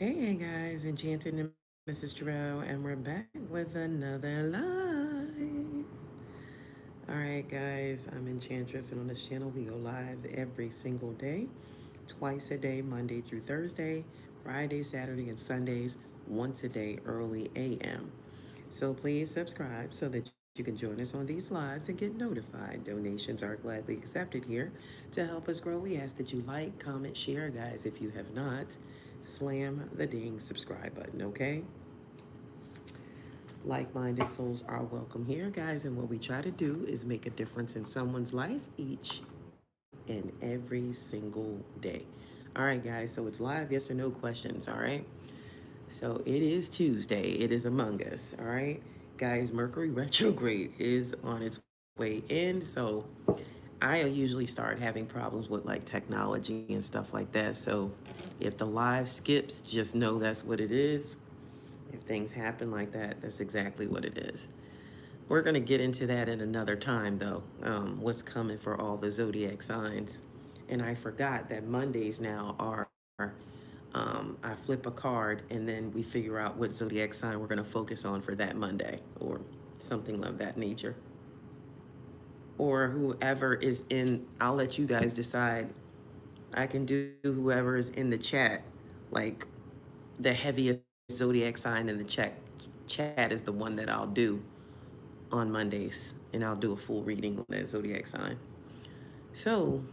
Hey guys, Enchanted and Mrs. Terrell, and we're back with another live. All right, guys, I'm Enchantress, and on this channel, we go live every single day, twice a day, Monday through Thursday, Friday, Saturday, and Sundays, once a day, early AM. So please subscribe so that you can join us on these lives and get notified. Donations are gladly accepted here. To help us grow, we ask that you like, comment, share, guys. If you have not, slam the ding subscribe button, okay? Like-minded souls are welcome here, guys, and what we try to do is make a difference in someone's life each and every single day. All right, guys, so it's live yes or no questions, all right? So it is Tuesday. It is Among Us, all right? Guys, Mercury retrograde is on its way in, so I usually start having problems with like technology and stuff like that. So if the live skips, just know that's what it is. If things happen like that, that's exactly what it is. We're going to get into that at another time, though, what's coming for all the zodiac signs. And I forgot that Mondays now are, I flip a card and then we figure out what zodiac sign we're going to focus on for that Monday or something of that nature. Or whoever is in, I'll let you guys decide. I can do whoever is in the chat, like the heaviest zodiac sign in the chat is the one that I'll do on Mondays, and I'll do a full reading on that zodiac sign. So,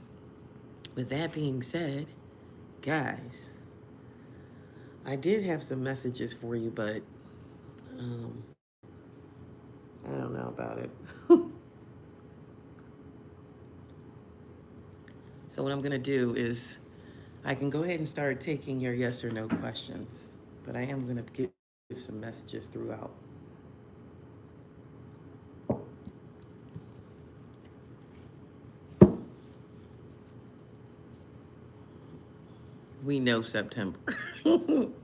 with that being said, guys, I did have some messages for you, but um, I don't know about it. So, what I'm going to do is I can go ahead and start taking your yes or no questions, but I am going to give some messages throughout. We know September.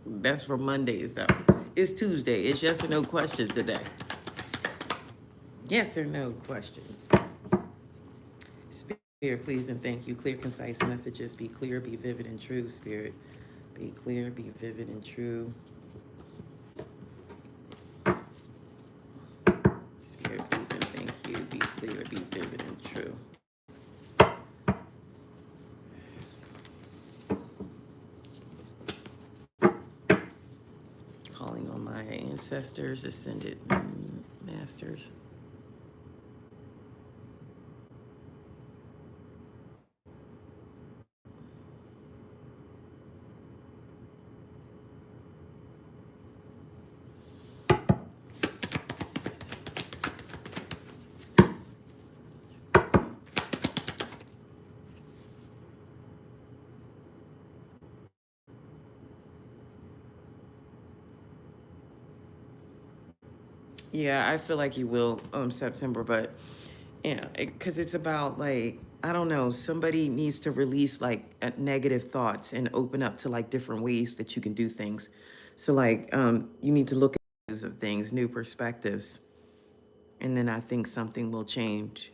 That's for Mondays, though. It's Tuesday. It's yes or no questions today. Yes or no questions. Spirit, please and thank you. Clear, concise messages. Be clear, be vivid, and true, Spirit. Be clear, be vivid, and true. Spirit, please and thank you. Be clear, be vivid, and true. Calling on my ancestors, ascended masters. Yeah, I feel like you will September, but yeah, because it's about like I don't know, somebody needs to release like negative thoughts and open up to like different ways that you can do things. So like you need to look at of things, new perspectives, and then I think something will change.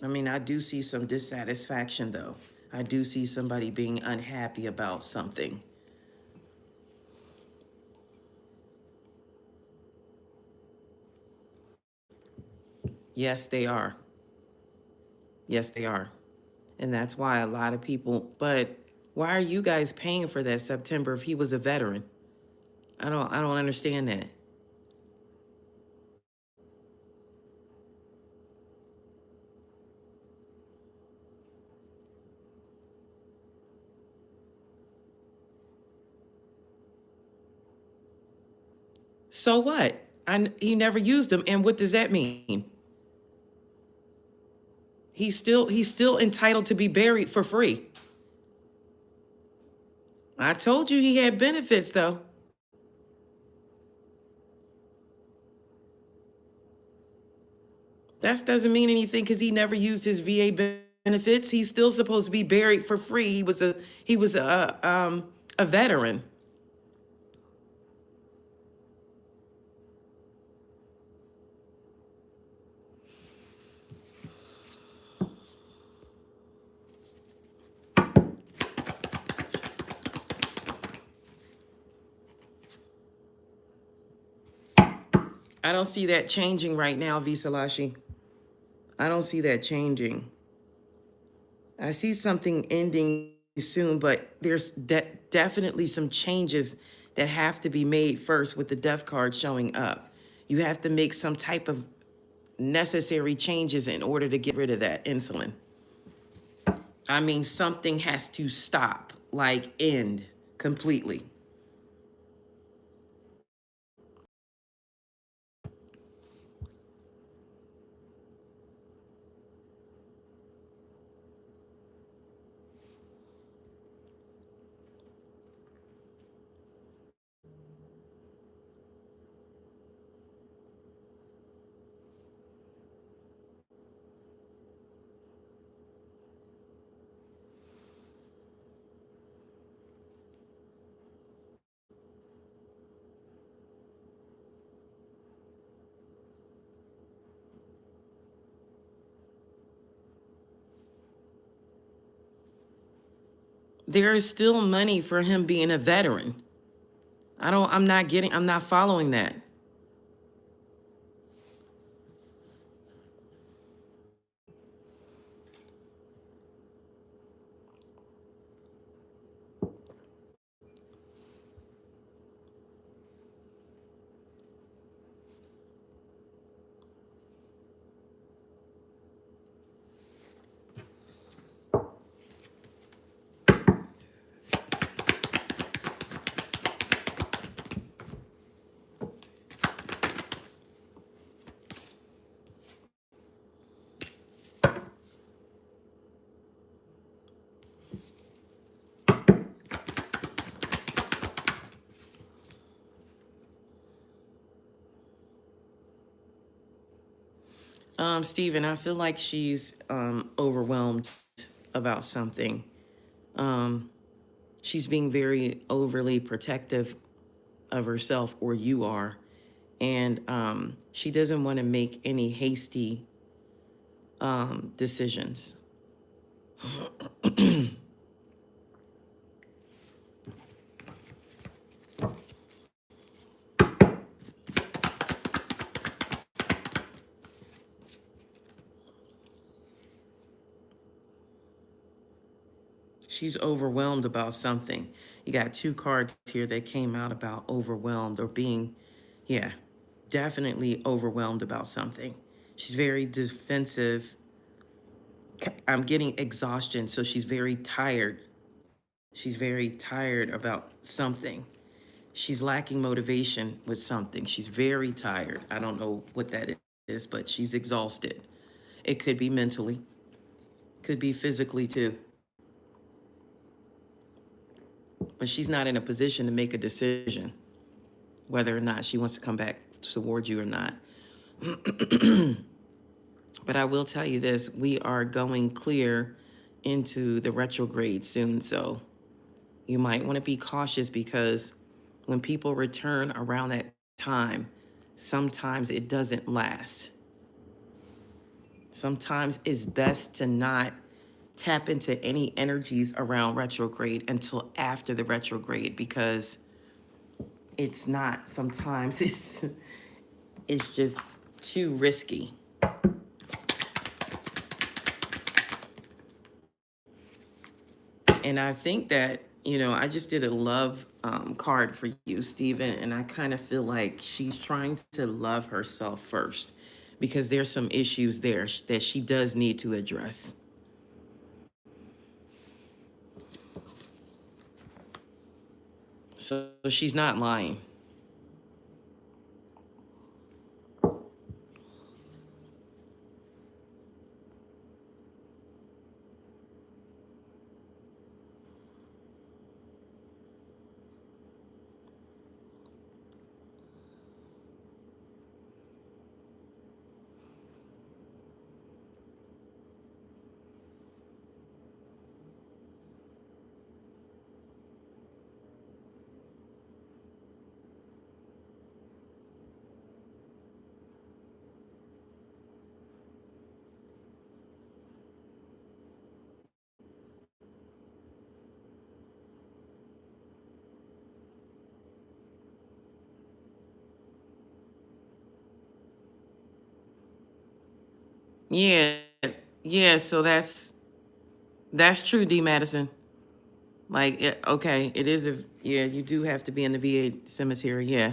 I mean, I do see some dissatisfaction though. I do see somebody being unhappy about something. Yes, they are. Yes, they are. And that's why a lot of people, but why are you guys paying for that September if he was a veteran? I don't understand that. So what? He never used them, and what does that mean? He's still entitled to be buried for free. I told you he had benefits though. That doesn't mean anything because he never used his VA benefits. He's still supposed to be buried for free. He was a a veteran. I don't see that changing right now, Visalashi. I don't see that changing. I see something ending soon, but there's definitely some changes that have to be made first with the death card showing up. You have to make some type of necessary changes in order to get rid of that insulin. I mean, something has to stop, like end completely. There is still money for him being a veteran. I'm not following that. Stephen, I feel like she's overwhelmed about something. Um, she's being very overly protective of herself, or you are, and she doesn't want to make any hasty decisions. She's overwhelmed about something. You got two cards here that came out about overwhelmed or being, yeah, definitely overwhelmed about something. She's very defensive. I'm getting exhaustion, so she's very tired. She's very tired about something. She's lacking motivation with something. She's very tired. I don't know what that is, but she's exhausted. It could be mentally, could be physically too. But she's not in a position to make a decision whether or not she wants to come back towards you or not. But I will tell you this, we are going clear into the retrograde soon, so you might want to be cautious because when people return around that time, sometimes it doesn't last. Sometimes it's best to not tap into any energies around retrograde until after the retrograde because it's not, sometimes it's just too risky. And I think that, I just did a love card for you, Stephen, and I kind of feel like she's trying to love herself first because there's some issues there that she does need to address. So she's not lying. Yeah, yeah. So that's true, D. Madison. Like, okay, it is a yeah. You do have to be in the VA cemetery. Yeah.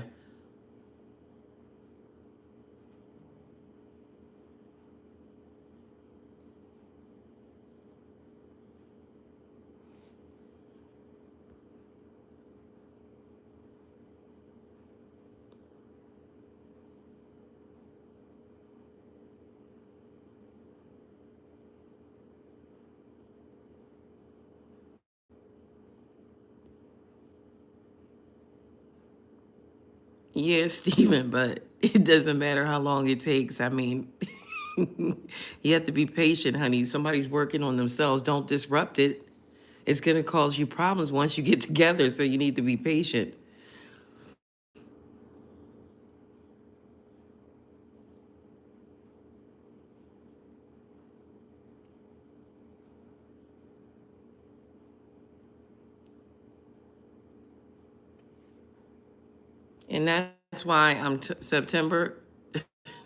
Yeah, Stephen, but it doesn't matter how long it takes. I mean, you have to be patient, honey. Somebody's working on themselves. Don't disrupt it. It's going to cause you problems once you get together, so you need to be patient. And that's why September,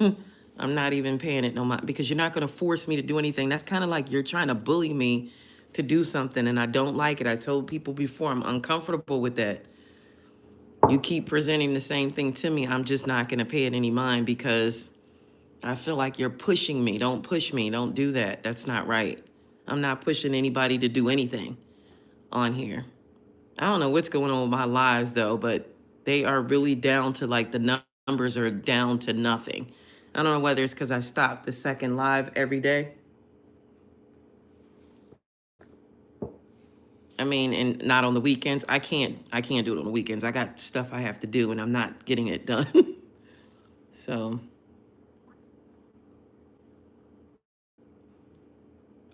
I'm not even paying it no mind because you're not going to force me to do anything. That's kind of like you're trying to bully me to do something, and I don't like it. I told people before I'm uncomfortable with that. You keep presenting the same thing to me. I'm just not going to pay it any mind because I feel like you're pushing me. Don't push me. Don't do that. That's not right. I'm not pushing anybody to do anything on here. I don't know what's going on with my lives though, but they are really down to like the numbers are down to nothing. I don't know whether it's because I stopped the second live every day. I mean, and not on the weekends. I can't do it on the weekends. I got stuff I have to do and I'm not getting it done. So,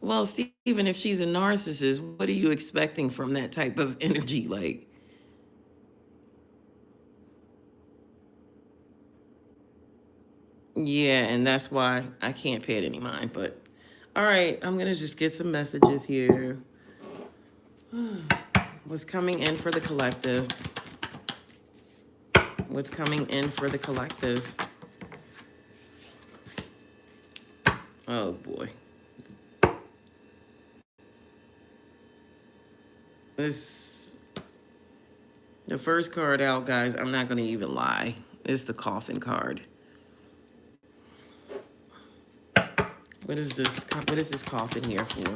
well, Stephen, if she's a narcissist, what are you expecting from that type of energy? Like, yeah, and that's why I can't pay it any mind. But all right, I'm gonna just get some messages here. What's coming in for the collective? What's coming in for the collective? Oh boy. This the first card out, guys. I'm not gonna even lie. It's the coffin card. What is this? What is this coffin here for?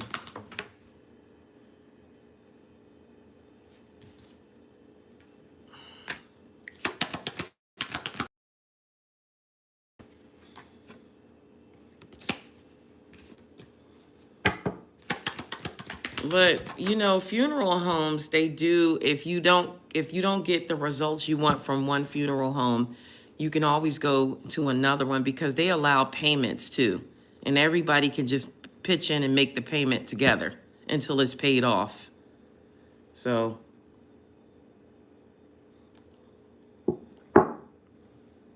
But you know, funeral homes, they do, if you don't get the results you want from one funeral home, you can always go to another one because they allow payments too. And everybody can just pitch in and make the payment together until it's paid off. So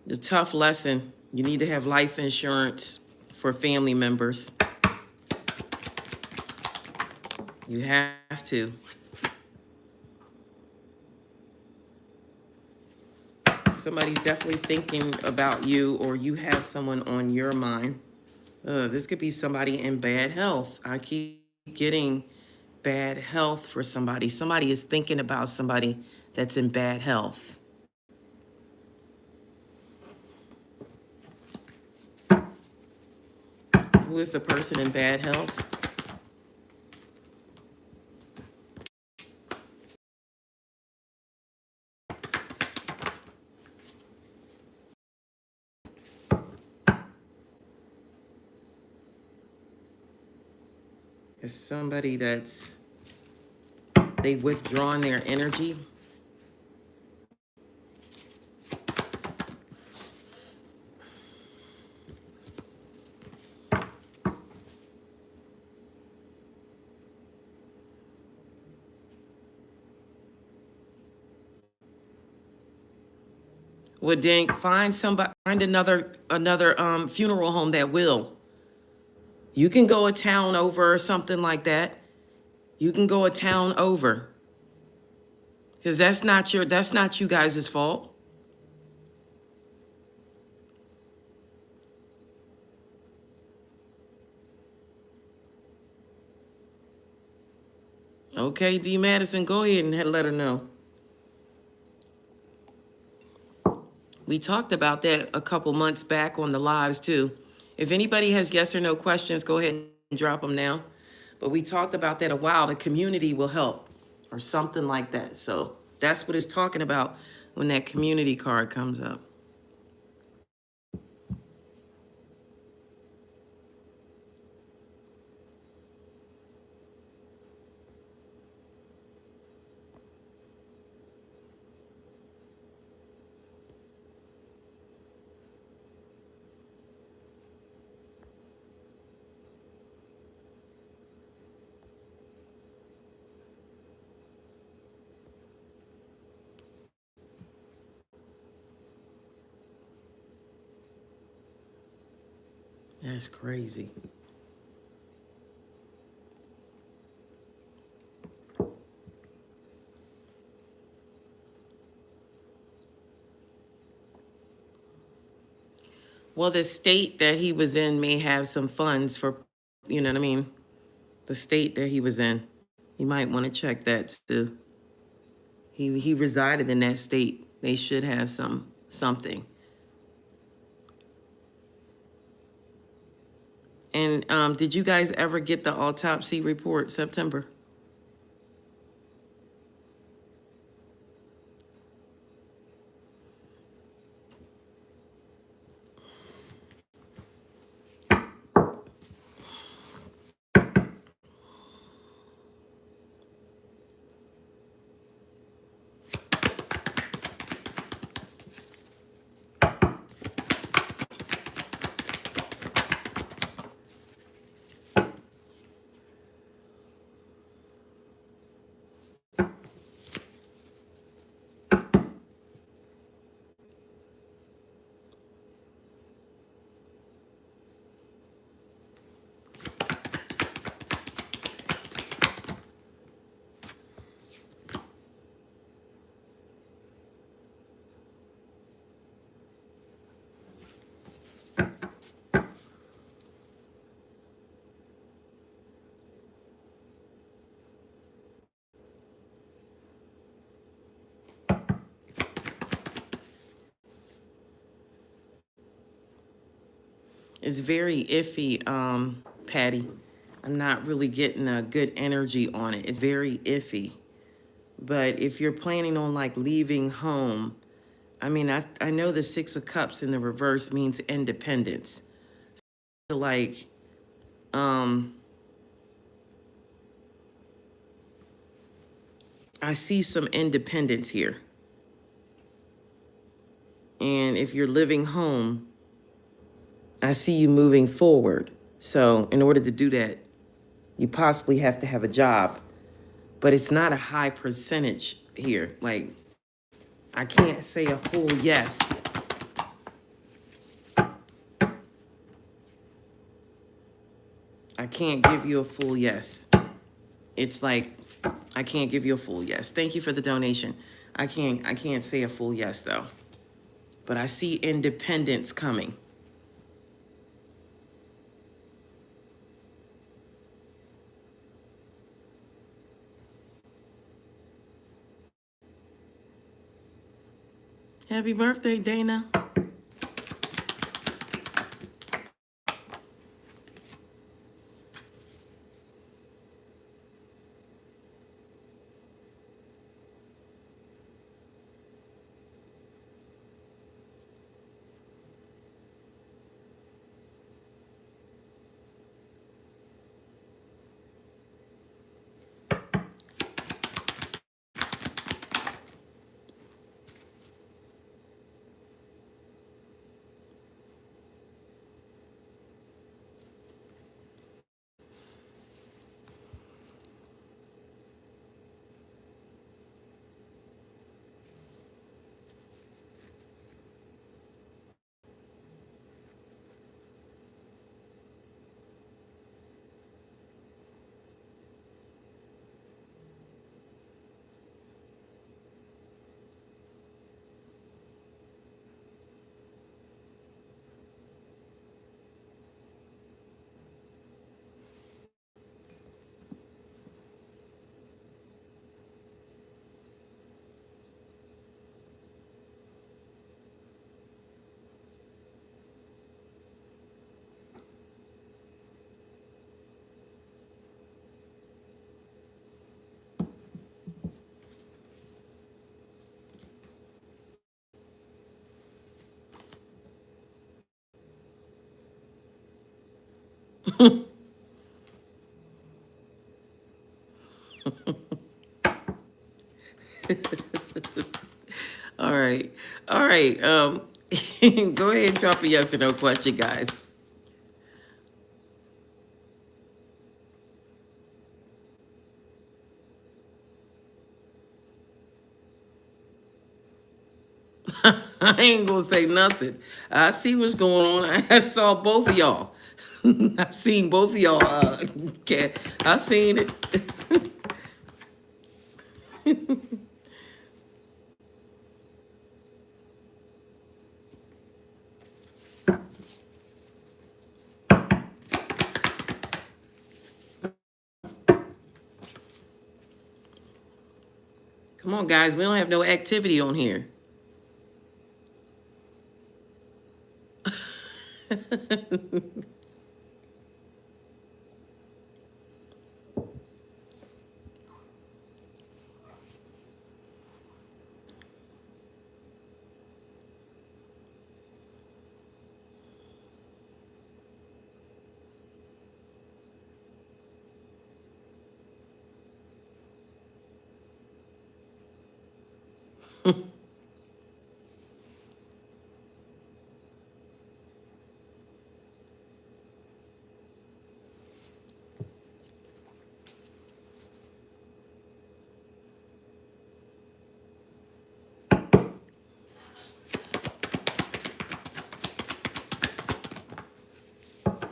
the tough lesson, you need to have life insurance for family members. You have to. Somebody's definitely thinking about you or you have someone on your mind. This could be somebody in bad health. I keep getting bad health for somebody. Somebody is thinking about somebody that's in bad health. Who is the person in bad health? Is somebody they've withdrawn their energy. Well, then find another funeral home that will. You can go a town over or something like that. You can go a town over. Because that's not you guys' fault. Okay, D. Madison, go ahead and let her know. We talked about that a couple months back on the lives too. If anybody has yes or no questions, go ahead and drop them now. But we talked about that a while. The community will help or something like that. So that's what it's talking about when that community card comes up. That's crazy. Well, the state that he was in may have some funds for, you know what I mean? The state that he was in. You might want to check that too. He resided in that state. They should have something. And did you guys ever get the autopsy report, September? It's very iffy, Patty. I'm not really getting a good energy on it. It's very iffy. But if you're planning on like leaving home, I mean, I know the Six of Cups in the reverse means independence. So like, I see some independence here. And if you're living home, I see you moving forward. So in order to do that, you possibly have to have a job, but it's not a high percentage here. Like, I can't say a full yes. I can't give you a full yes. It's like, I can't give you a full yes. Thank you for the donation. I can't say a full yes though. But I see independence coming. Happy birthday, Dana. All right. All right. Go ahead and drop a yes or no question, guys. I ain't gonna say nothing. I see what's going on. I saw both of y'all. I seen both of y'all. I seen it. Come on, guys. We don't have no activity on here.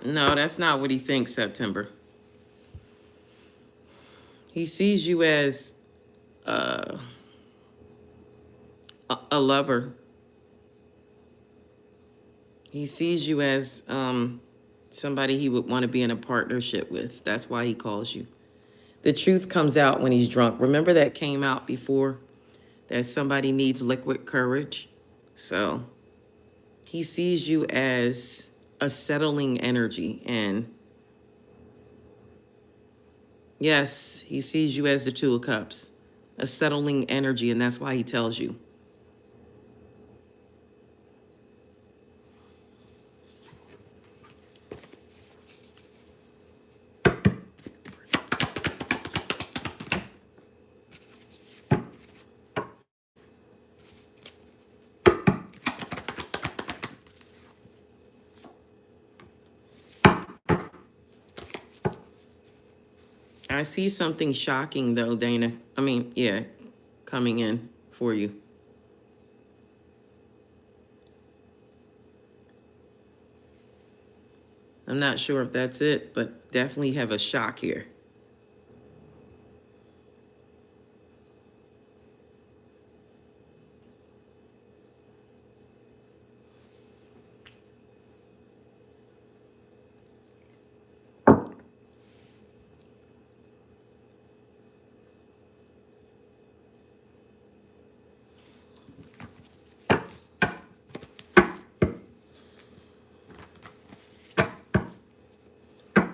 No, that's not what he thinks, September. He sees you as uh, a lover. He sees you as somebody he would want to be in a partnership with. That's why he calls you. The truth comes out when he's drunk. Remember that came out before? That somebody needs liquid courage. So he sees you as a settling energy. And yes, he sees you as the Two of Cups, a settling energy. And that's why he tells you. I see something shocking, though, Dana. I mean, yeah, coming in for you. I'm not sure if that's it, but definitely have a shock here.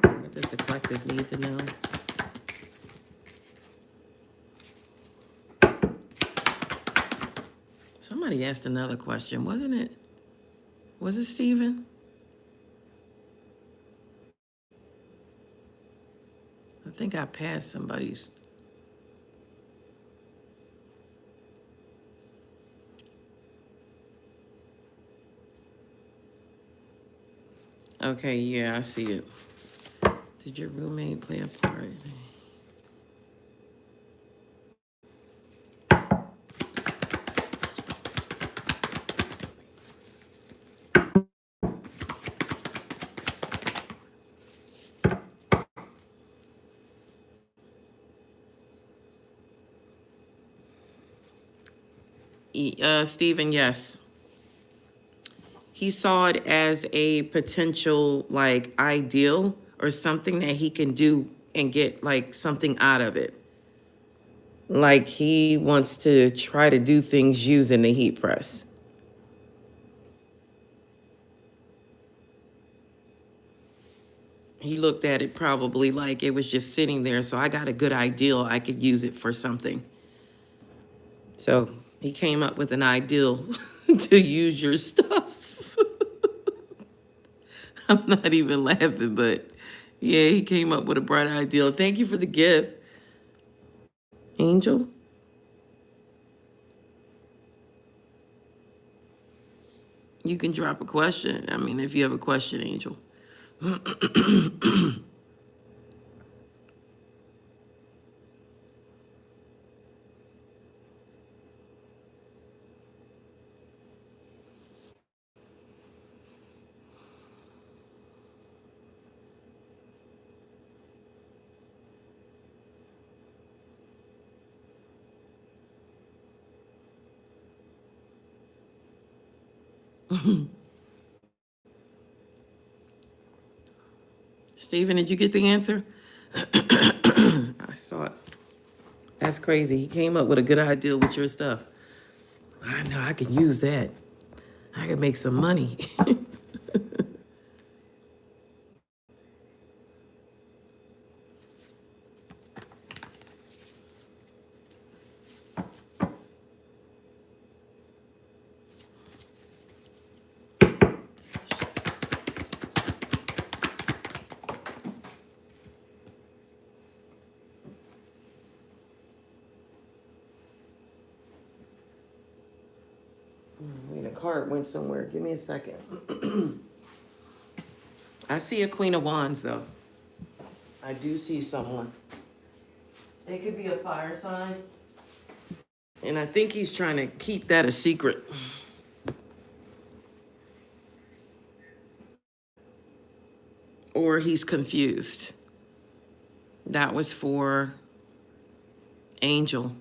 What does the collective need to know? Somebody asked another question, wasn't it? Was it Steven? I think I passed somebody's. Okay, yeah, I see it. Did your roommate play a part? Steven, yes. He saw it as a potential, like, ideal or something that he can do and get, like, something out of it. Like, he wants to try to do things using the heat press. He looked at it probably like it was just sitting there, so I got a good ideal. I could use it for something. So he came up with an ideal to use your stuff. I'm not even laughing, but yeah, he came up with a bright ideal. Thank you for the gift. Angel? You can drop a question. I mean, if you have a question, Angel. Stephen, did you get the answer? I saw it. That's crazy. He came up with a good idea with your stuff. I know I can use that. I can make some money. Wait, a card went somewhere. Give me a second. I see a Queen of Wands, though. I do see someone. They could be a fire sign. And I think he's trying to keep that a secret. Or he's confused. That was for Angel.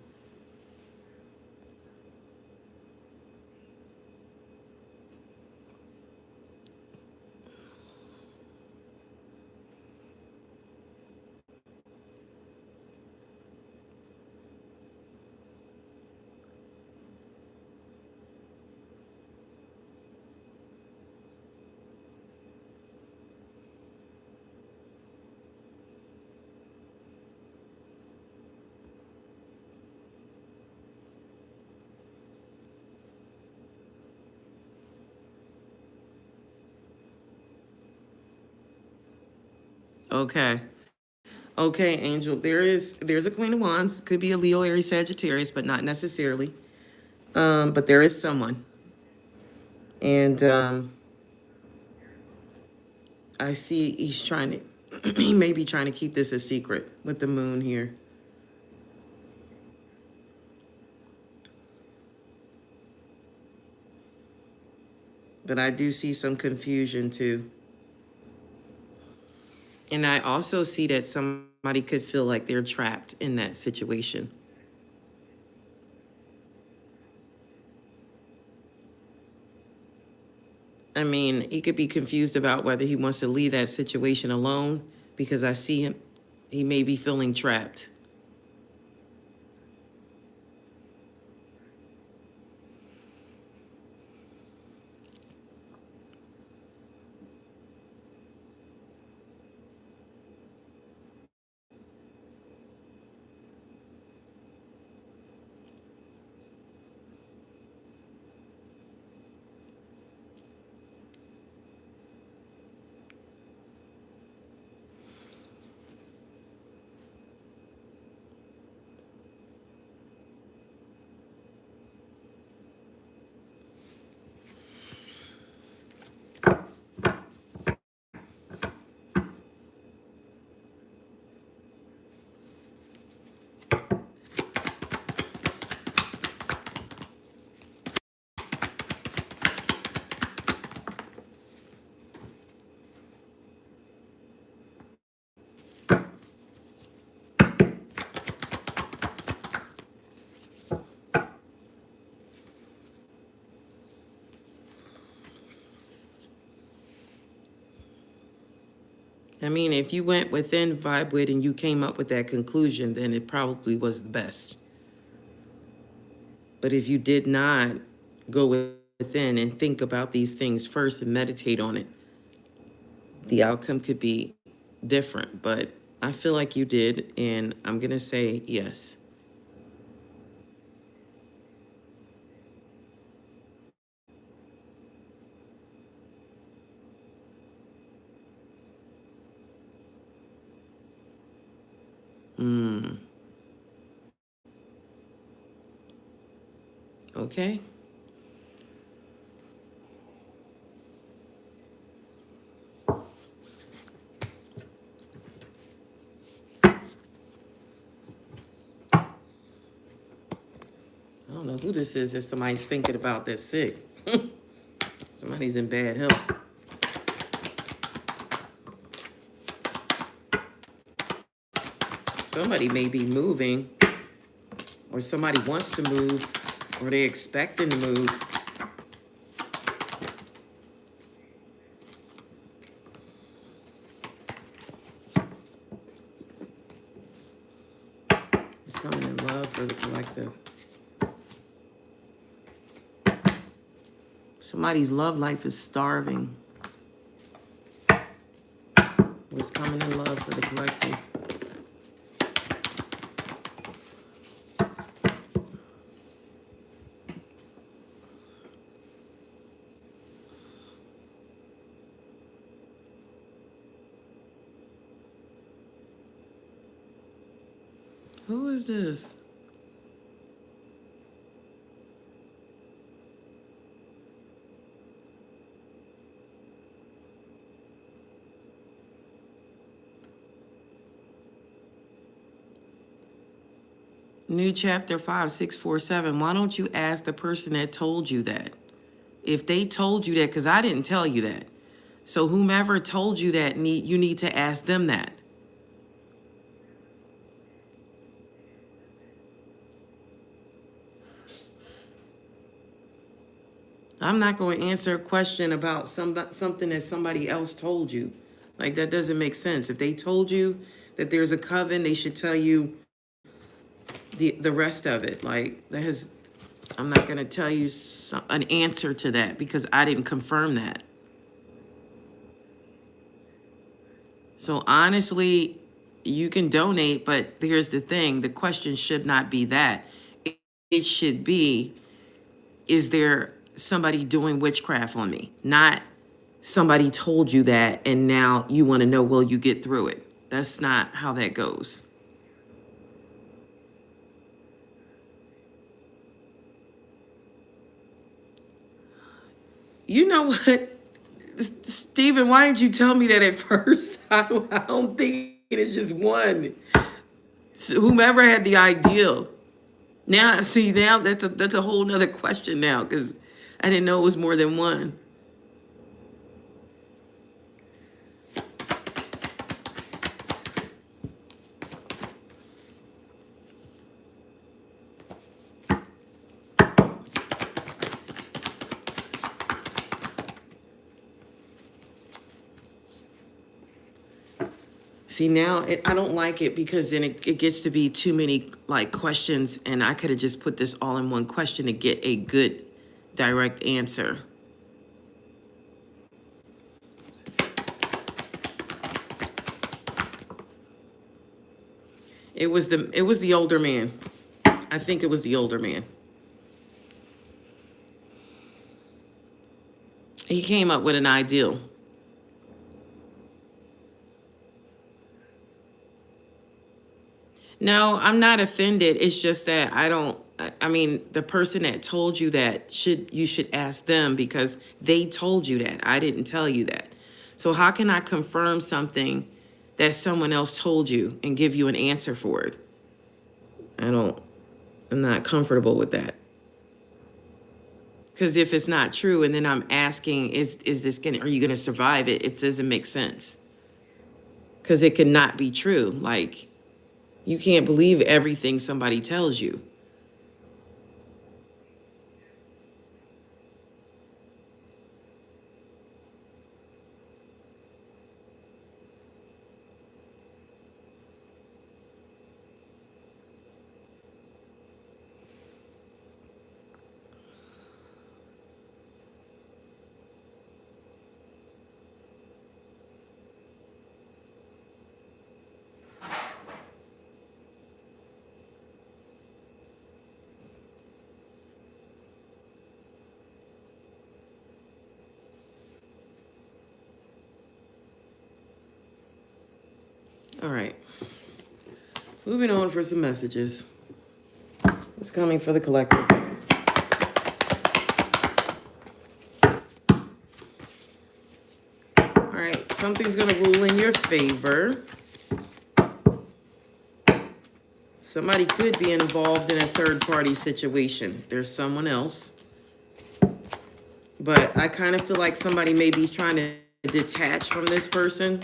Okay. Okay, Angel. There's a Queen of Wands. Could be a Leo, Aries, Sagittarius, but not necessarily. But there is someone. And I see he's trying to he may be trying to keep this a secret with the moon here. But I do see some confusion too. And I also see that somebody could feel like they're trapped in that situation. I mean, he could be confused about whether he wants to leave that situation alone because I see him, he may be feeling trapped. I mean, if you went within vibe with and you came up with that conclusion, then it probably was the best. But if you did not go within and think about these things first and meditate on it, the outcome could be different. But I feel like you did, and I'm going to say yes. Okay? I don't know who this is that somebody's thinking about that's sick. Somebody's in bad health. Somebody may be moving, or somebody wants to move, or they're expecting to move. It's coming in love for the collective. Somebody's love life is starving. What's coming in love for the collective? Who is this? New chapter 5647. Why don't you ask the person that told you that? If they told you that, because I didn't tell you that. So whomever told you that, you need to ask them that. I'm not going to answer a question about something that somebody else told you. Like, that doesn't make sense. If they told you that there's a coven, they should tell you the rest of it. Like, I'm not going to tell you an answer to that because I didn't confirm that. So honestly, you can donate, but here's the thing. The question should not be that. It should be, is there somebody doing witchcraft on me? Not somebody told you that and now you want to know, will you get through it? That's not how that goes. You know what, Stephen, why didn't you tell me that at first? I don't think it's just one. So whomever had the idea. Now, see, now that's a whole nother question now because I didn't know it was more than one. See, now I don't like it because then it gets to be too many like questions, and I could have just put this all in one question to get a good direct answer. It was the older man. I think it was the older man. He came up with an ideal. No, I'm not offended. It's just that I mean, the person that told you that you should ask them because they told you that. I didn't tell you that. So how can I confirm something that someone else told you and give you an answer for it? I'm not comfortable with that. Because if it's not true and then I'm asking, are you going to survive it? It doesn't make sense. Because it cannot be true. Like, you can't believe everything somebody tells you. All right. Moving on for some messages. What's coming for the collective? something's going to rule in your favor. Somebody could be involved in a third-party situation. There's someone else. But I kind of feel like somebody may be trying to detach from this person.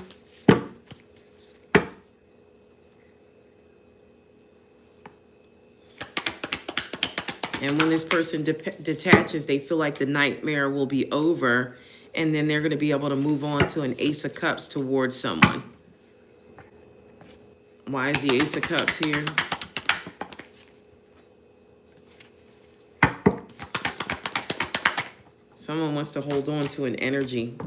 And when this person detaches, they feel like the nightmare will be over, and then they're going to be able to move on to an Ace of Cups towards someone. Why is the Ace of Cups here? Someone wants to hold on to an energy.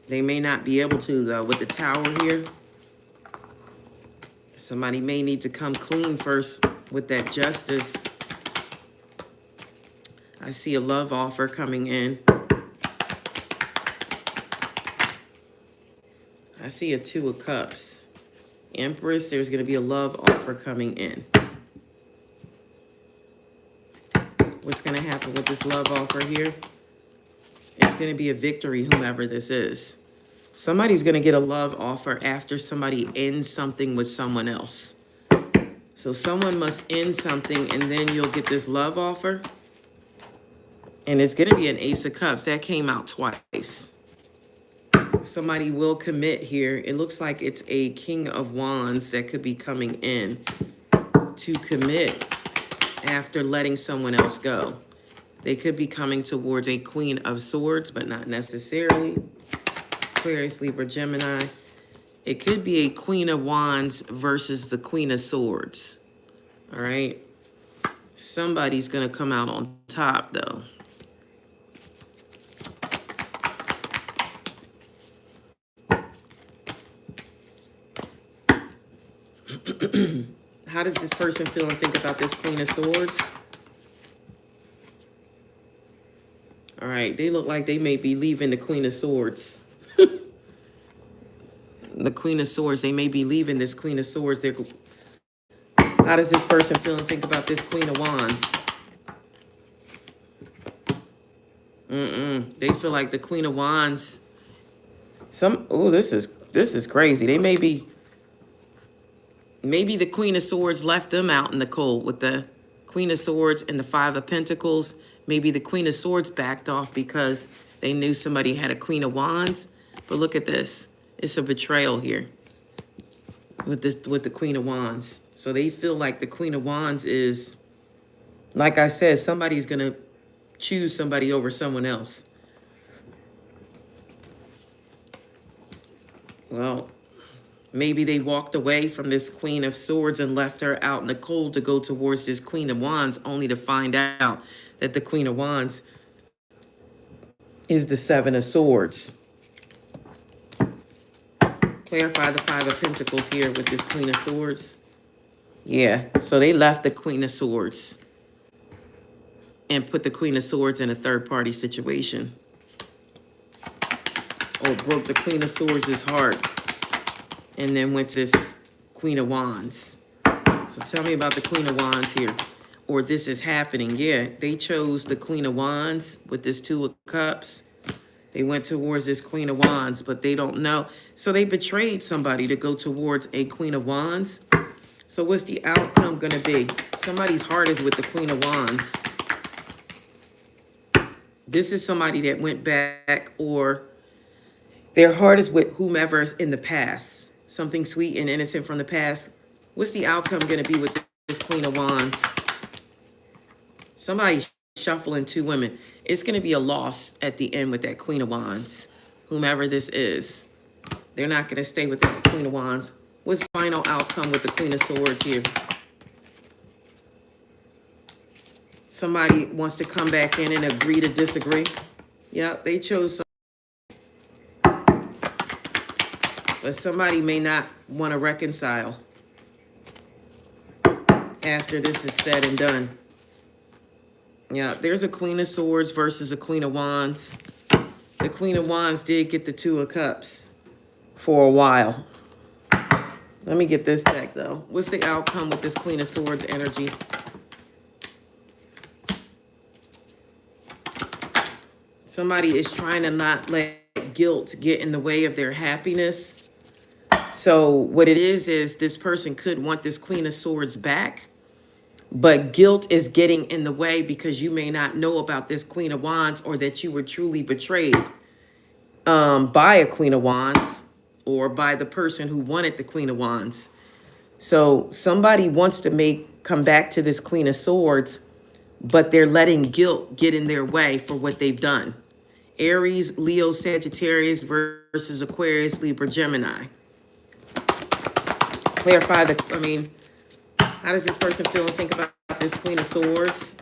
They may not be able to, though, with the Tower here. Somebody may need to come clean first with that Justice. I see a love offer coming in. I see a Two of Cups. Empress, there's going to be a love offer coming in. What's going to happen with this love offer here? It's going to be a victory, whomever this is. Somebody's going to get a love offer after somebody ends something with someone else. So someone must end something, and then you'll get this love offer. And it's going to be an Ace of Cups. That came out twice. Somebody will commit here. It looks like it's a King of Wands that could be coming in to commit after letting someone else go. They could be coming towards a Queen of Swords, but not necessarily. Aquarius, Libra, Gemini. It could be a Queen of Wands versus the Queen of Swords. All right. Somebody's going to come out on top, though. How does this person feel and think about this Queen of Swords? All right. They look like they may be leaving the Queen of Swords. The Queen of Swords, they may be leaving this Queen of Swords. How does this person feel and think about this Queen of Wands? They feel like the Queen of Wands. This is crazy. They maybe the Queen of Swords left them out in the cold with the Queen of Swords and the Five of Pentacles. Maybe the Queen of Swords backed off because they knew somebody had a Queen of Wands. But look at this. It's a betrayal here with the Queen of Wands. So they feel like the Queen of Wands is, like I said, somebody's going to choose somebody over someone else. Well, maybe they walked away from this Queen of Swords and left her out in the cold to go towards this Queen of Wands, only to find out that the Queen of Wands is the Seven of Swords. Clarify the Five of Pentacles here with this Queen of Swords. Yeah, so they left the Queen of Swords and put the Queen of Swords in a third-party situation. Or broke the Queen of Swords' heart and then went to this Queen of Wands. So tell me about the Queen of Wands here. Or this is happening. Yeah, they chose the Queen of Wands with this Two of Cups. They went towards this Queen of Wands, but they don't know. So they betrayed somebody to go towards a Queen of Wands. So what's the outcome going to be? Somebody's heart is with the Queen of Wands. This is somebody that went back, or their heart is with whomever's in the past. Something sweet and innocent from the past. What's the outcome going to be with this Queen of Wands? Somebody's shuffling two women. It's going to be a loss at the end with that Queen of Wands. Whomever this is, they're not going to stay with that Queen of Wands. What's the final outcome with the Queen of Swords here? Somebody wants to come back in and agree to disagree. Yeah, they chose but somebody may not want to reconcile after this is said and done. Yeah, there's a Queen of Swords versus a Queen of Wands. The Queen of Wands did get the Two of Cups for a while. Let me get this deck, though. What's the outcome with this Queen of Swords energy? Somebody is trying to not let guilt get in the way of their happiness. So what it is this person could want this Queen of Swords back, but guilt is getting in the way because you may not know about this Queen of Wands, or that you were truly betrayed by a Queen of Wands, or by the person who wanted the Queen of Wands. So somebody wants to come back to this Queen of Swords, but they're letting guilt get in their way for what they've done. Aries, Leo, Sagittarius versus Aquarius, Libra, Gemini. Clarify how does this person feel and think about this Queen of Swords?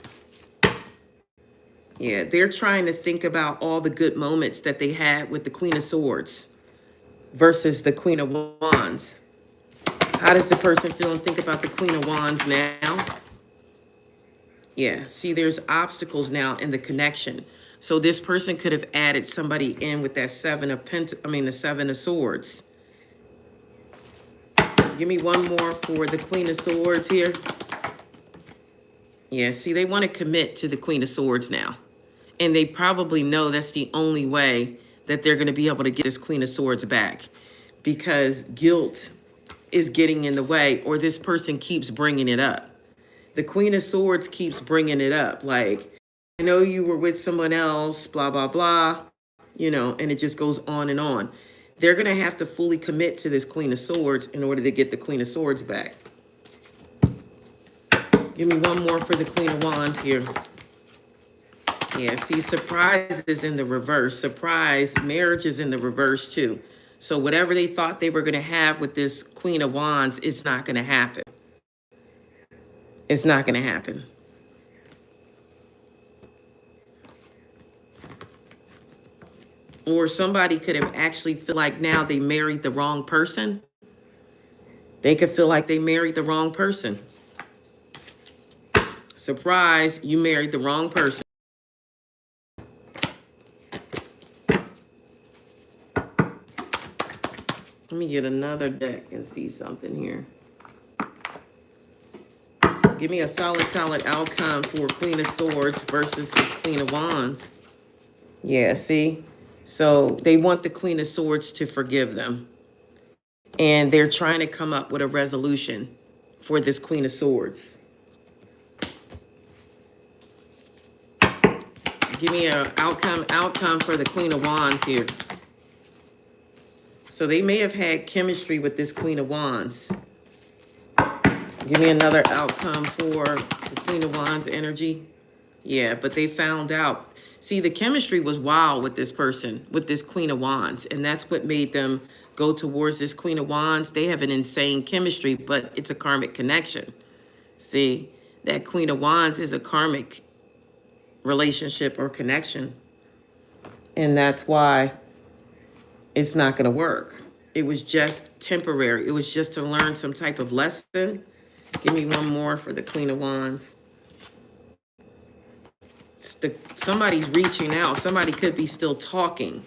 Yeah, they're trying to think about all the good moments that they had with the Queen of Swords versus the Queen of Wands. How does the person feel and think about the Queen of Wands now? Yeah, see, there's obstacles now in the connection. So this person could have added somebody in with that the Seven of Swords. Give me one more for the Queen of Swords here. Yeah, see, they want to commit to the Queen of Swords now. And they probably know that's the only way that they're going to be able to get this Queen of Swords back, because guilt is getting in the way, or this person keeps bringing it up. The Queen of Swords keeps bringing it up. Like, I know you were with someone else, blah, blah, blah, and it just goes on and on. They're going to have to fully commit to this Queen of Swords in order to get the Queen of Swords back. Give me one more for the Queen of Wands here. Yeah, see, surprise is in the reverse. Surprise, marriage is in the reverse too. So whatever they thought they were going to have with this Queen of Wands, it's not going to happen. It's not going to happen. Or somebody could have actually feel like now they married the wrong person. They could feel like they married the wrong person. Surprise, you married the wrong person. Let me get another deck and see something here. Give me a solid outcome for Queen of Swords versus this Queen of Wands. Yeah, see? So they want the Queen of Swords to forgive them. And they're trying to come up with a resolution for this Queen of Swords. Give me an outcome for the Queen of Wands here. So they may have had chemistry with this Queen of Wands. Give me another outcome for the Queen of Wands energy. Yeah, but they found out. See, the chemistry was wild with this person, with this Queen of Wands. And that's what made them go towards this Queen of Wands. They have an insane chemistry, but it's a karmic connection. See, that Queen of Wands is a karmic relationship or connection. And that's why it's not going to work. It was just temporary. It was just to learn some type of lesson. Give me one more for the Queen of Wands. Somebody's reaching out. Somebody could be still talking.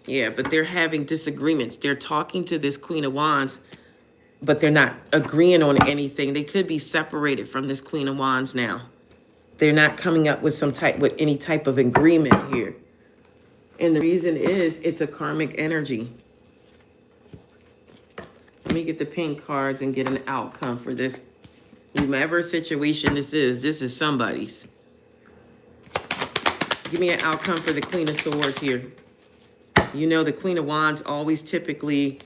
Yeah, but they're having disagreements. They're talking to this Queen of Wands, but they're not agreeing on anything. They could be separated from this Queen of Wands now. They're not coming up with any type of agreement here. And the reason is it's a karmic energy. Let me get the pink cards and get an outcome for this. Whomever situation this is somebody's. Give me an outcome for the Queen of Swords here. You know, the Queen of Wands always typically...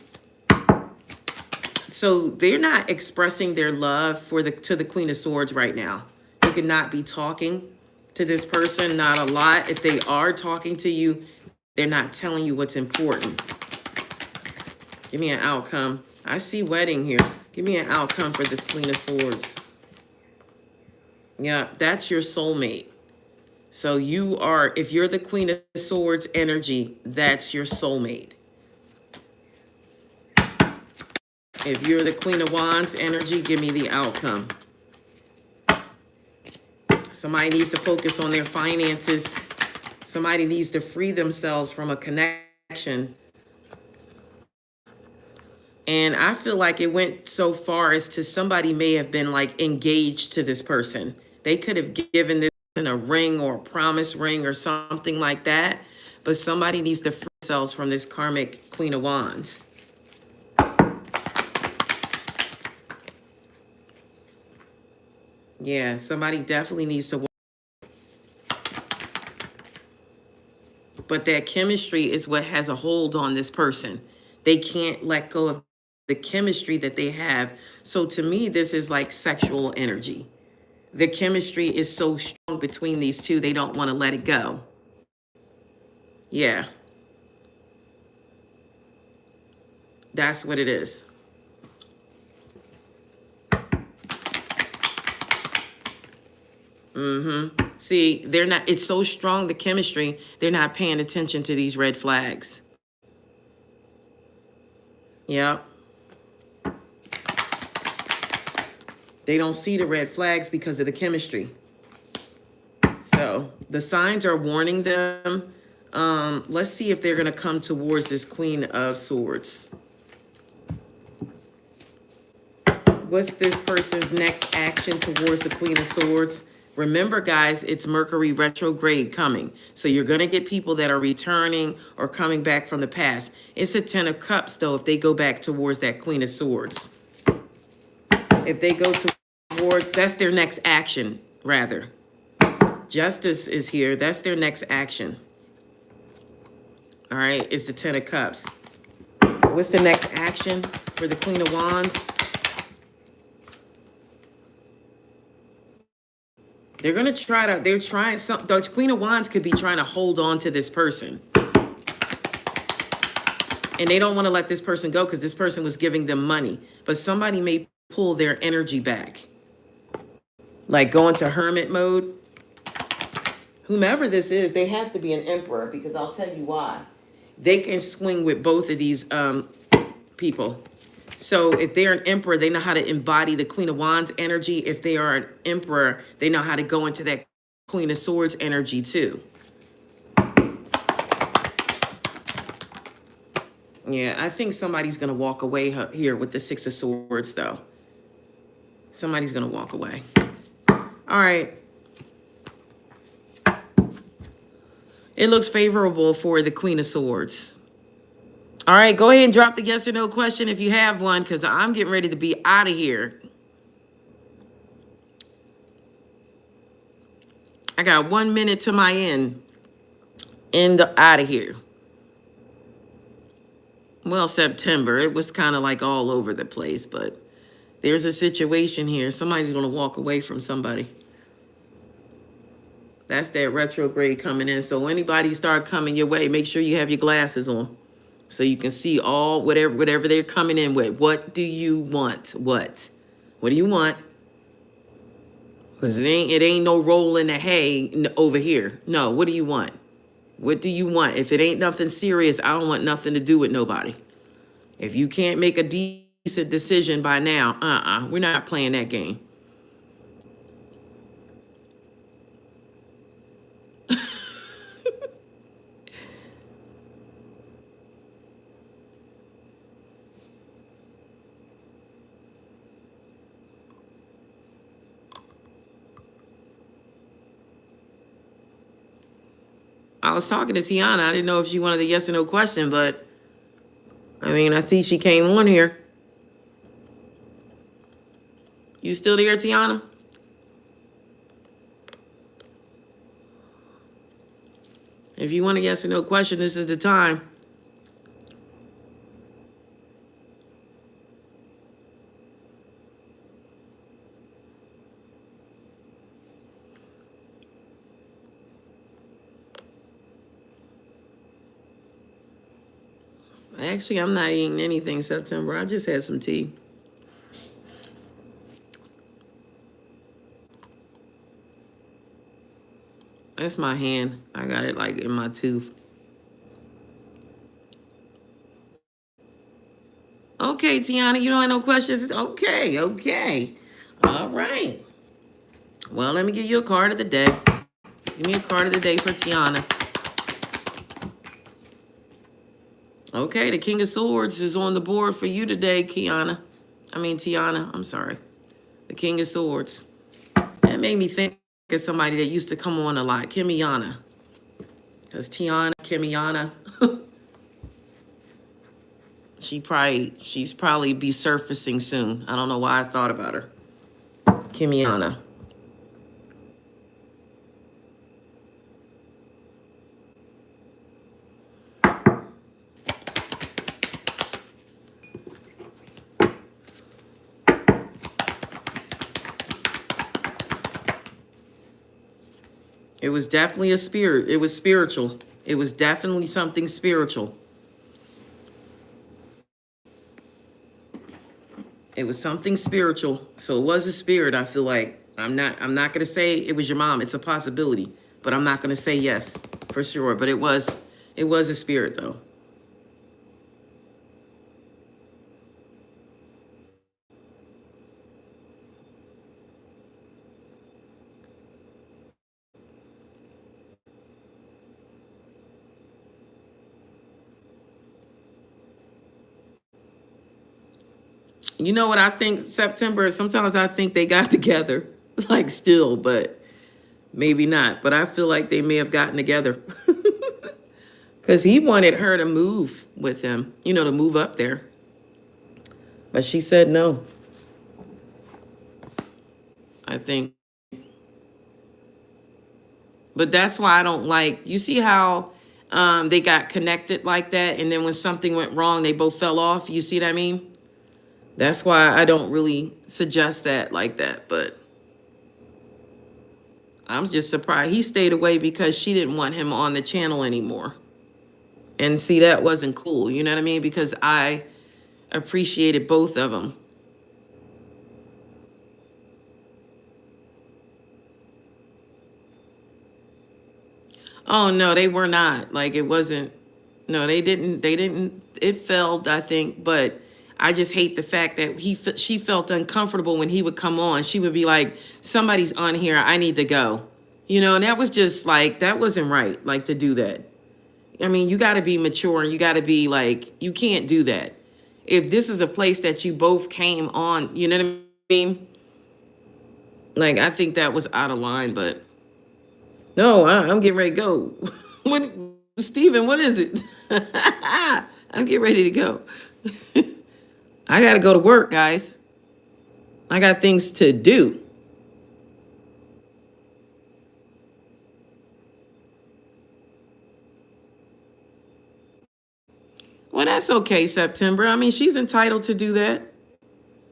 So they're not expressing their love to the Queen of Swords right now. You could not be talking to this person, not a lot. If they are talking to you, they're not telling you what's important. Give me an outcome. I see wedding here. Give me an outcome for this Queen of Swords. Yeah, that's your soulmate. So if you're the Queen of Swords energy, that's your soulmate. If you're the Queen of Wands energy, give me the outcome. Somebody needs to focus on their finances. Somebody needs to free themselves from a connection And I feel like it went so far as to somebody may have been like engaged to this person. They could have given this person a ring or a promise ring or something like that. But somebody needs to free themselves from this karmic Queen of Wands. Yeah, somebody definitely needs to. But that chemistry is what has a hold on this person. They can't let go of the chemistry that they have. So to me, this is like sexual energy. The chemistry is so strong between these two, they don't want to let it go. Yeah, that's what it is. See, they're not, it's so strong, the chemistry, they're not paying attention to these red flags. Yep. They don't see the red flags because of the chemistry. So the signs are warning them. Let's see if they're going to come towards this Queen of Swords. What's this person's next action towards the Queen of Swords? Remember, guys, it's Mercury retrograde coming. So you're going to get people that are returning or coming back from the past. It's a 10 of Cups, though, if they go back towards that Queen of Swords. If they go toward, that's their next action, rather. Justice is here. That's their next action. All right, it's the 10 of Cups. What's the next action for the Queen of Wands? They're going to try to, they're trying, the Queen of Wands could be trying to hold on to this person. And they don't want to let this person go because this person was giving them money. But somebody may pull their energy back. Like go into hermit mode. Whomever this is, they have to be an emperor because I'll tell you why. They can swing with both of these people. So if they're an emperor, they know how to embody the Queen of Wands energy. If they are an emperor, they know how to go into that Queen of Swords energy too. Yeah, I think somebody's going to walk away here with the Six of Swords, though. Somebody's going to walk away. All right. It looks favorable for the Queen of Swords. All right, go ahead and drop the yes or no question if you have one, because I'm getting ready to be out of here. I got 1 minute to my end. Out of here. Well, September, it was kind of like all over the place, but there's a situation here. Somebody's going to walk away from somebody. That's that retrograde coming in. So anybody start coming your way, make sure you have your glasses on so you can see all whatever they're coming in with. What do you want? What do you want? Because it ain't no roll in the hay over here. No, what do you want? What do you want? If it ain't nothing serious, I don't want nothing to do with nobody. If you can't make a decent decision by now, we're not playing that game. I was talking to Tiana. I didn't know if she wanted a yes or no question, but I mean, I see she came on here. You still there, Tiana? If you want a yes or no question, this is the time. Actually, I'm not eating anything September. I just had some tea. That's my hand. I got it like in my tooth. Okay, Tiana, you don't have no questions? Okay. All right. Well, let me give you a card of the day. Give me a card of the day for Tiana. Okay, the King of Swords is on the board for you today, Tiana. I'm sorry. The King of Swords. That made me think of somebody that used to come on a lot, Kimiana. Because Kimiana, she's probably be surfacing soon. I don't know why I thought about her. Kimiana. It was definitely a spirit. It was spiritual. It was definitely something spiritual. It was something spiritual. So it was a spirit, I feel like. I'm not gonna say it was your mom. It's a possibility. But I'm not gonna say yes for sure. But it was a spirit though. You know what I think, September? Sometimes I think they got together, like still, but maybe not. But I feel like they may have gotten together. Because he wanted her to move with him, to move up there. But she said no, I think. But that's why I don't like, you see how they got connected like that, and then when something went wrong, they both fell off? You see what I mean? That's why I don't really suggest that like that. But I'm just surprised he stayed away because she didn't want him on the channel anymore. And see, that wasn't cool. You know what I mean? Because I appreciated both of them. Oh, no, they were not. Like, it wasn't. No, they didn't. It failed, I think. But I just hate the fact that she felt uncomfortable when he would come on. She would be like, somebody's on here. I need to go. And that was just like, that wasn't right, like, to do that. I mean, you got to be mature and you got to be like, you can't do that. If this is a place that you both came on, you know what I mean? Like, I think that was out of line, but no, I'm getting ready to go. Steven, what is it? I'm getting ready to go. I got to go to work, guys. I got things to do. Well, that's okay, September. I mean, she's entitled to do that.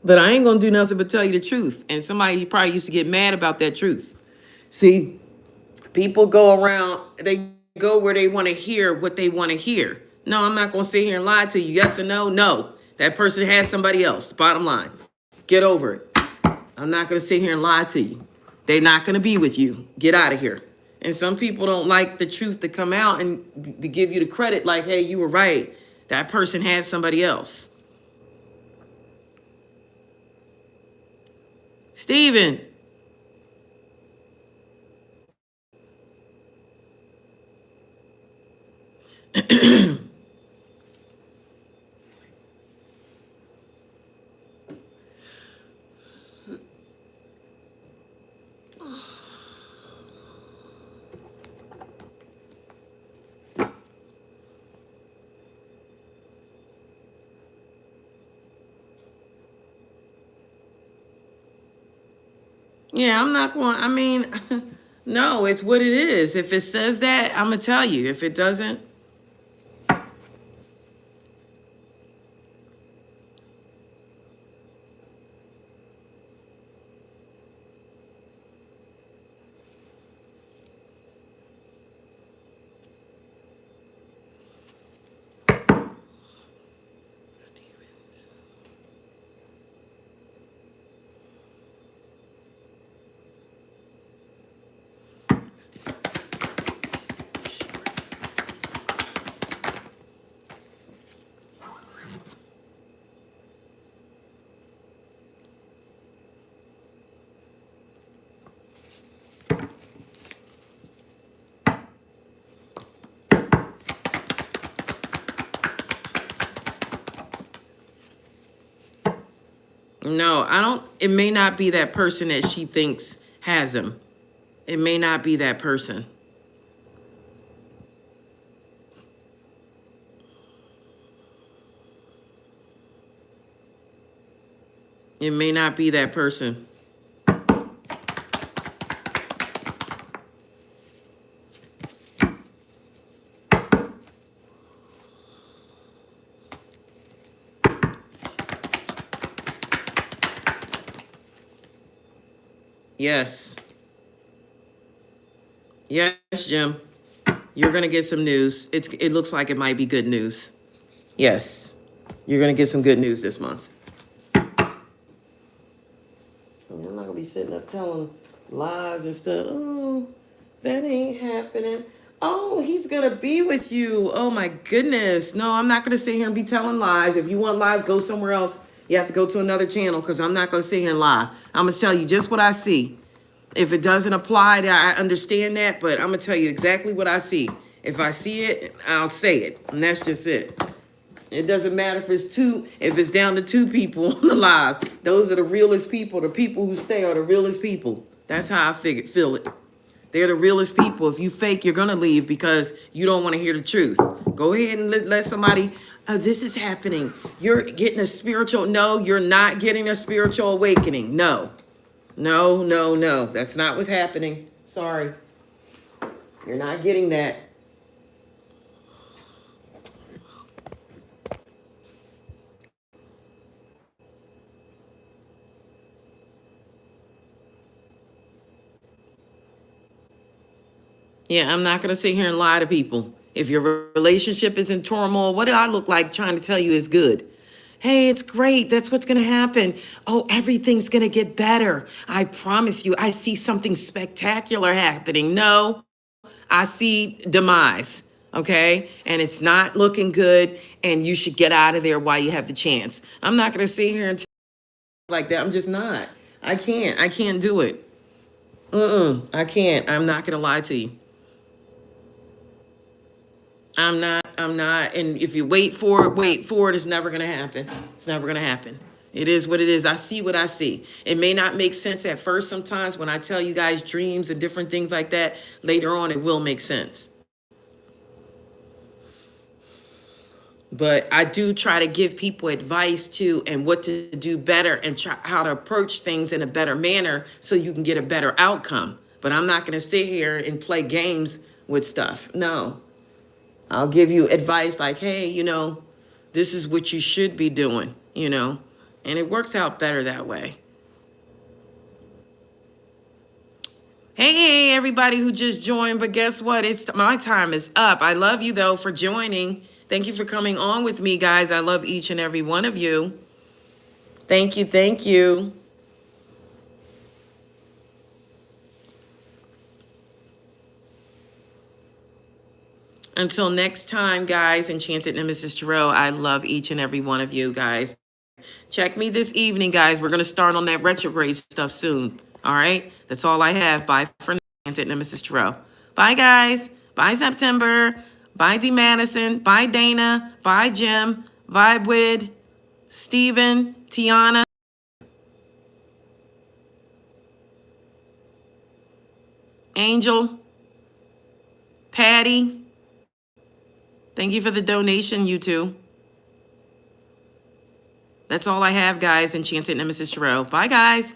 But I ain't going to do nothing but tell you the truth. And somebody probably used to get mad about that truth. See, people go around, they go where they want to hear what they want to hear. No, I'm not going to sit here and lie to you. Yes or no? No. That person has somebody else. Bottom line. Get over it. I'm not going to sit here and lie to you. They're not going to be with you. Get out of here. And some people don't like the truth to come out and to give you the credit like, hey, you were right. That person had somebody else. Steven. Yeah, I'm not going, I mean, no, it's what it is. If it says that, I'm going to tell you. If it doesn't, No, I don't. It may not be that person that she thinks has him. It may not be that person. It may not be that person. Yes. Yes, Jim. You're going to get some news. It looks like it might be good news. Yes. You're going to get some good news this month. I'm not going to be sitting up telling lies and stuff. Oh, that ain't happening. Oh, he's going to be with you. Oh, my goodness. No, I'm not going to sit here and be telling lies. If you want lies, go somewhere else. You have to go to another channel because I'm not going to sit here and lie. I'm going to tell you just what I see. If it doesn't apply, I understand that, but I'm going to tell you exactly what I see. If I see it, I'll say it, and that's just it. It doesn't matter if it's down to 2 people on the live. Those are the realest people. The people who stay are the realest people. That's how I feel it. They're the realest people. If you fake, you're going to leave because you don't want to hear the truth. Go ahead and let somebody, oh, this is happening. You're getting a spiritual, no, you're not getting a spiritual awakening. No. No, no, no. That's not what's happening. Sorry. You're not getting that. Yeah, I'm not going to sit here and lie to people. If your relationship is in turmoil, what do I look like trying to tell you is good? Hey, it's great. That's what's going to happen. Oh, everything's going to get better. I promise you, I see something spectacular happening. No, I see demise, okay? And it's not looking good, and you should get out of there while you have the chance. I'm not going to sit here and tell you like that. I'm just not. I can't do it. I can't. I'm not going to lie to you. I'm not. And if you wait for it, it's never going to happen. It's never going to happen. It is what it is. I see what I see. It may not make sense at first sometimes when I tell you guys dreams and different things like that. Later on, it will make sense. But I do try to give people advice too and what to do better and try how to approach things in a better manner so you can get a better outcome. But I'm not going to sit here and play games with stuff. No. I'll give you advice like, hey, this is what you should be doing, and it works out better that way. Hey, everybody who just joined, but guess what? My time is up. I love you, though, for joining. Thank you for coming on with me, guys. I love each and every one of you. Thank you. Thank you. Until next time, guys, Enchanted Nemesis Tarot, I love each and every one of you, guys. Check me this evening, guys. We're going to start on that retrograde stuff soon. All right? That's all I have. Bye for now, Enchanted Nemesis Tarot. Bye, guys. Bye, September. Bye, D. Madison. Bye, Dana. Bye, Jim. Vibe with Steven, Tiana. Angel. Patty. Thank you for the donation, you two. That's all I have, guys. Enchanted Nemesis Tarot. Bye, guys.